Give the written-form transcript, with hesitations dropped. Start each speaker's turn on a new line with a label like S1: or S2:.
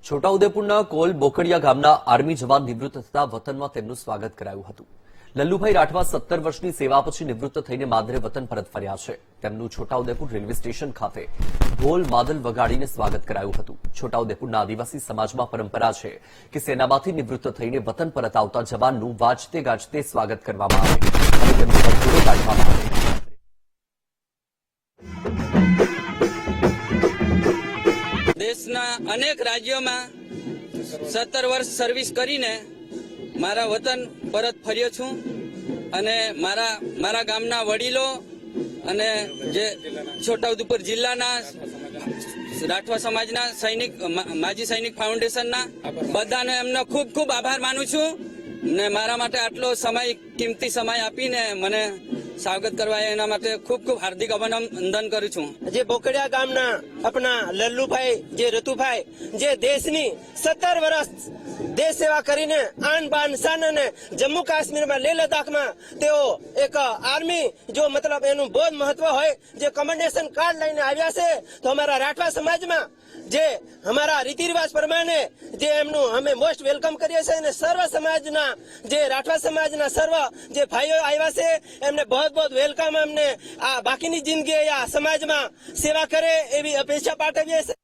S1: છોટાઉદેપુરના call બોકડિયા ગામના army જવાન નિવૃત્ત થતા વતનમાં તેમનું સ્વાગત કરાયું હતું। લલ્લુભાઈ રાઠવા 17 વર્ષની સેવા પછી નિવૃત્ત થઈને માદરે વતન પરત ફર્યા છે। તેમનું છોટાઉદેપુર રેલવે સ્ટેશન ખાતે ઢોલ માદલ વગાડીને સ્વાગત કરાયું હતું। છોટાઉદેપુરના આદિવાસી સમાજમાં પરંપરા છે કે સેનામાંથી નિવૃત્ત થઈને વતન પરત આવતા જવાનનું વાજતે ગાજતે સ્વાગત કરવામાં આવે અને તેમનું પરચુરો કાઢવામાં આવે।
S2: દેશના અનેક રાજ્યોમાં 17 વર્ષ સર્વિસ કરીને મારા વતન પરત ફર્યો છું અને મારા ગામના વડીલો અને જે છોટાઉદેપુર જિલ્લાના રાઠવા સમાજના સૈનિક માજી સૈનિક ફાઉન્ડેશનના બધાને એમનો ખૂબ ખૂબ આભાર માનું છું ને મારા માટે આટલો સમય કિંમતી સમય આપીને મને સ્વાગત કરવા એના માટે ખૂબ ખૂબ હાર્દિક અભિનંદન કરું છું।
S3: જે બોકડિયા ગામના આપણા લલ્લુભાઈ જે રતુભાઈ જે દેશની 17 વર્ષ દેશ સેવા કરીને આન બાન શાન અને જમ્મુ કાશ્મીરમાં લેહ લદ્દાખમાં તેઓ એક આર્મી જો મતલબ એનું બહુ મહત્વ હોય જે કમેન્ડેશન કાર્ડ લઈને આવ્યા છે તો અમારા રાઠવા સમાજમાં જે અમારા રીતિ રિવાજ પ્રમાણે જે એમનું અમે મોસ્ટ વેલકમ કરીએ છીએ અને સર્વ સમાજના જે રાઠવા સમાજના સર્વ જે ભાઈઓ આવ્યા છે એમને બહુ બહુ વેલકમ। અમને આ બાકીની જિંદગી આ સમાજમાં સેવા કરે એવી અપેક્ષા પાઠવીએ છીએ।